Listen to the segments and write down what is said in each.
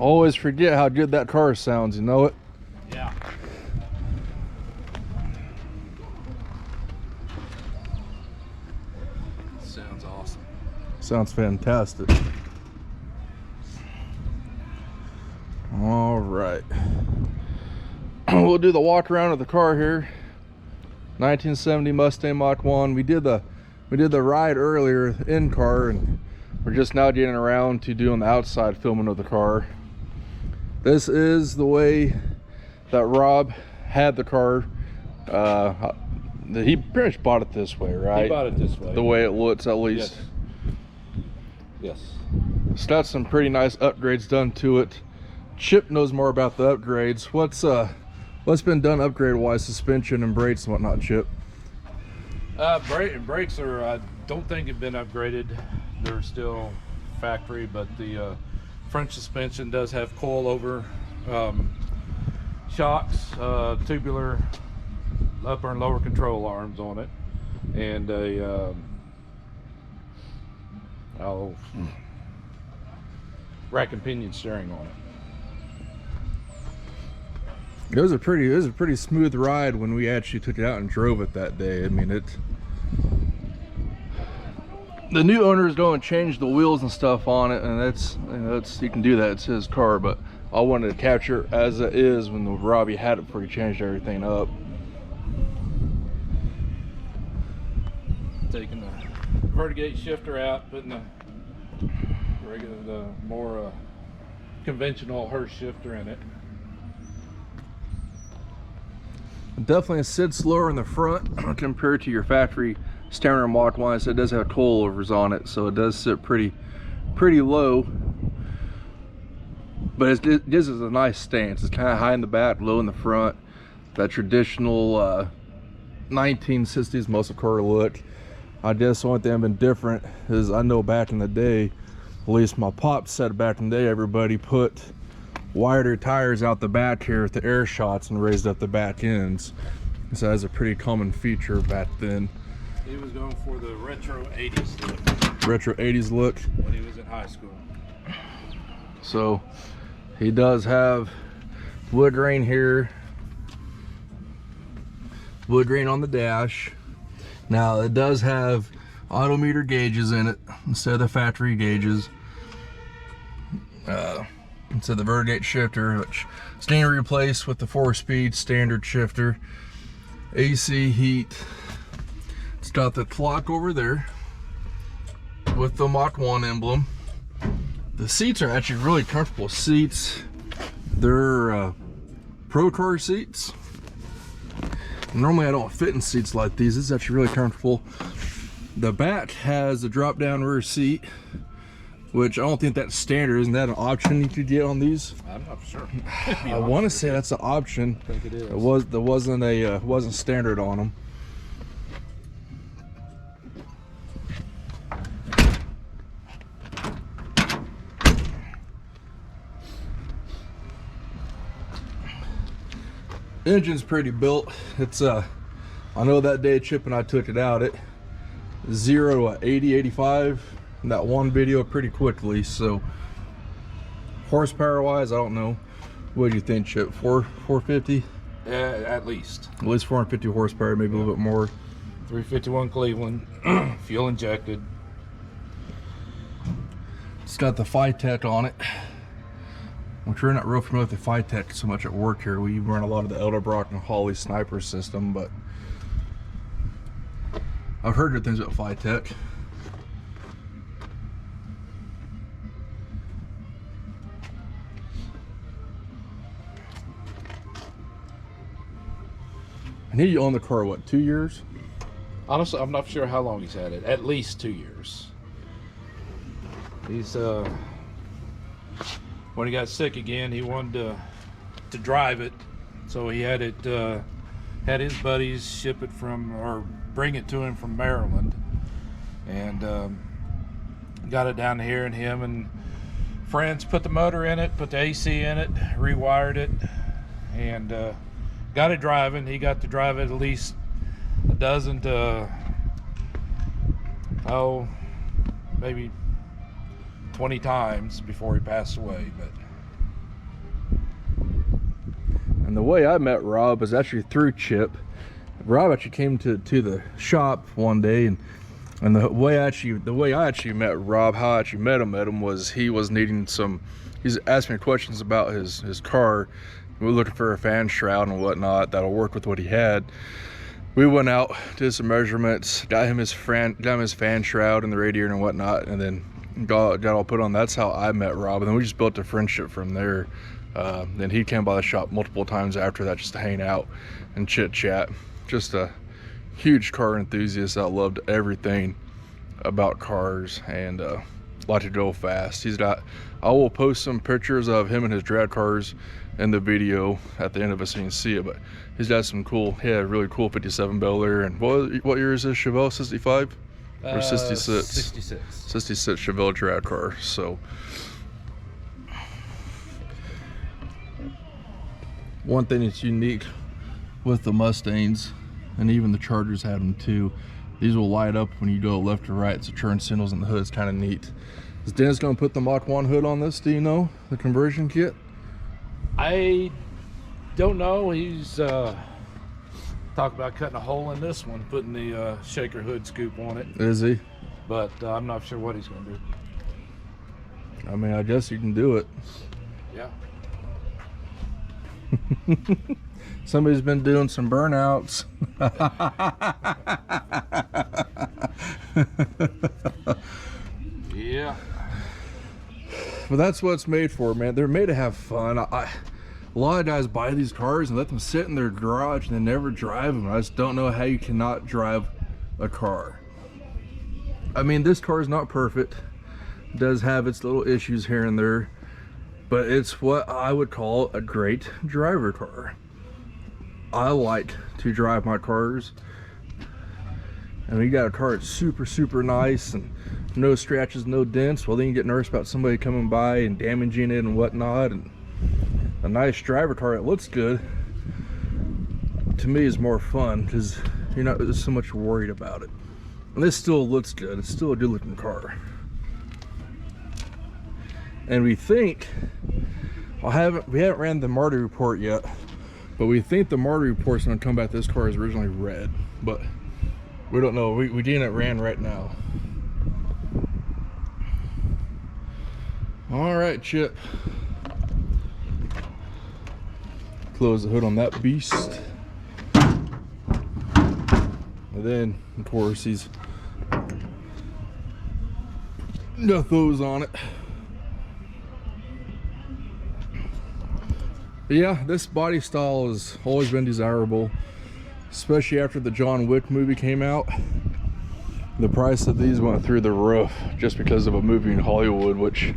Always forget how good that car sounds, you know it? Yeah. Sounds awesome. Sounds fantastic. All right. We'll do the walk around of the car here. 1970 Mustang Mach 1. We did the ride earlier in car, and we're just now getting around to doing the outside filming of the car. This is the way that Rob had the car. He pretty much bought it this way, right? He bought it this way. The way it looks, at least. Yes. It's got some pretty nice upgrades done to it. Chip knows more about the upgrades. What's been done upgrade-wise, suspension and brakes and whatnot, Chip? Brakes are, I don't think have been upgraded. They're still factory, but the front suspension does have coilover shocks, tubular upper and lower control arms on it, and a rack and pinion steering on it. It was a pretty smooth ride when we actually took it out and drove it that day. I mean, the new owner is going to change the wheels and stuff on it, and that's you can do that. It's his car, but I wanted to capture it as it is when Robbie had it before he changed everything up. Taking the vertigate shifter out, putting the regular, more conventional Hurst shifter in it. Definitely sits slower in the front compared to your factory standard Mach 1. So it does have coilovers on it, so it does sit pretty low, but it gives us a nice stance. It's kind of high in the back, low in the front. That traditional 1960s muscle car look. I guess the only thing I've been different is, I know back in the day, at least my pops said back in the day, everybody put wider tires out the back here with the air shots and raised up the back ends. So that's a pretty common feature back then. He was going for the retro 80s look. Retro 80s look. When he was in high school. So he does have wood grain here. Wood grain on the dash. Now it does have odometer gauges in it instead of the factory gauges. Instead of the vertigate shifter, which is being replaced with the 4-speed standard shifter. AC heat. It's got the clock over there with the Mach 1 emblem. The seats are actually really comfortable seats. They're Pro Car seats. Normally I don't fit in seats like these. This is actually really comfortable. The back has a drop down rear seat, which I don't think that's standard. Isn't that an option you could get on these? I'm not sure. I want to say that's an option. I think it is. There wasn't standard on them. Engine's pretty built. It's I know that day Chip and I took it out, it 0 to 80, 85 in that one video pretty quickly. So horsepower wise, I don't know. What do you think, Chip? 450? At least. At least 450 horsepower, maybe a little bit more. 351 Cleveland, fuel injected. It's got the Phytech on it, which we're not real familiar with the Phytech so much at work here. We run a lot of the Edelbrock and Holley sniper system, but I've heard good things about Phytech. And he owned the car, what, 2 years? Honestly, I'm not sure how long he's had it. At least 2 years. He's when he got sick again, he wanted to drive it, so he had it had his buddies ship it from, or bring it to him from Maryland, and got it down here, and him and friends put the motor in it, put the AC in it, rewired it, and got it driving. He got to drive it at least a dozen to maybe 20 times before he passed away. But And the way I met Rob was actually through Chip. Rob actually came to the shop one day, and the way I actually met Rob, how I actually met him was he was needing some. He's asking me questions about his car. We were looking for a fan shroud and whatnot that'll work with what he had. We went out, did some measurements, got him his fan shroud and the radiator and whatnot, and then got all put on. That's how I met Rob, and then we just built a friendship from there. Then he came by the shop multiple times after that just to hang out and chit chat. Just a huge car enthusiast that loved everything about cars and liked to go fast. I will post some pictures of him and his drag cars in the video at the end of it so you can see it, but he's got some cool, really cool 57 Bel Air. And what year is this Chevelle? 65 or 66? 66 Chevelle drag car. So one thing that's unique with the Mustangs, and even the Chargers have them too, these will light up when you go left or right. So turn signals in the hood is kind of neat. Is Dennis going to put the Mach 1 hood on this? Do you know the conversion kit? I don't know. He's talking about cutting a hole in this one, putting the shaker hood scoop on it. Is he? But I'm not sure what he's going to do. I mean, I guess you can do it. Yeah. Somebody's been doing some burnouts. Yeah. But that's what it's made for, man. They're made to have fun. A lot of guys buy these cars and let them sit in their garage and they never drive them. I just don't know how you cannot drive a car. I mean, this car is not perfect. It does have its little issues here and there, but it's what I would call a great driver car. I like to drive my cars, and we got a car that's super nice and no scratches, no dents. Well, then you get nervous about somebody coming by and damaging it and whatnot. And a nice driver car that looks good, to me, is more fun because you're not so much worried about it. And this still looks good. It's still a good looking car. And we think, we haven't ran the Marty report yet, but we think the Marty report's gonna come back this car is originally red, but we don't know. We didn't ran right now. All right, Chip. Close the hood on that beast. And then, of course, he's got those on it. But yeah, this body style has always been desirable, especially after the John Wick movie came out. The price of these went through the roof just because of a movie in Hollywood, which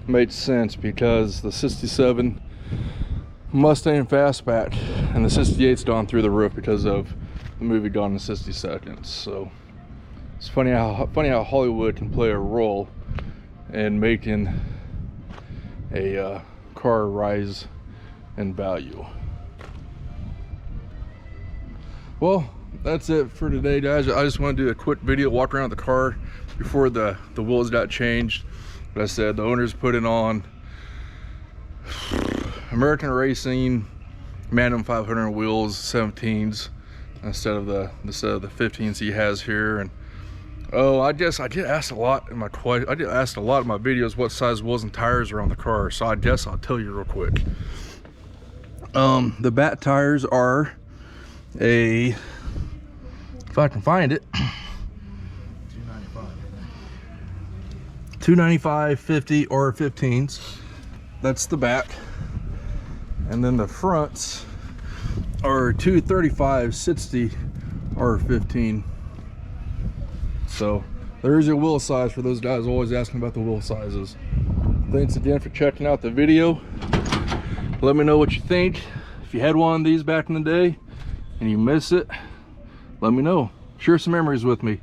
made sense because the 67 Mustang Fastback and the 68's gone through the roof because of the movie Gone in 60 Seconds. So it's funny how Hollywood can play a role in making a car rise in value. Well, that's it for today, guys. I just want to do a quick video, walk around the car before the wheels got changed. Like I said, the owners put it on American Racing Magnum 500 wheels, 17s instead of the 15s he has here. And I get asked a lot in my videos what size wheels and tires are on the car, so I guess I'll tell you real quick. The bat tires are if I can find it, 295, 50, or 15s. That's the back. And then the fronts are 235, 60, or 15. So there's your wheel size for those guys always asking about the wheel sizes. Thanks again for checking out the video. Let me know what you think. If you had one of these back in the day and you miss it, let me know. Share some memories with me.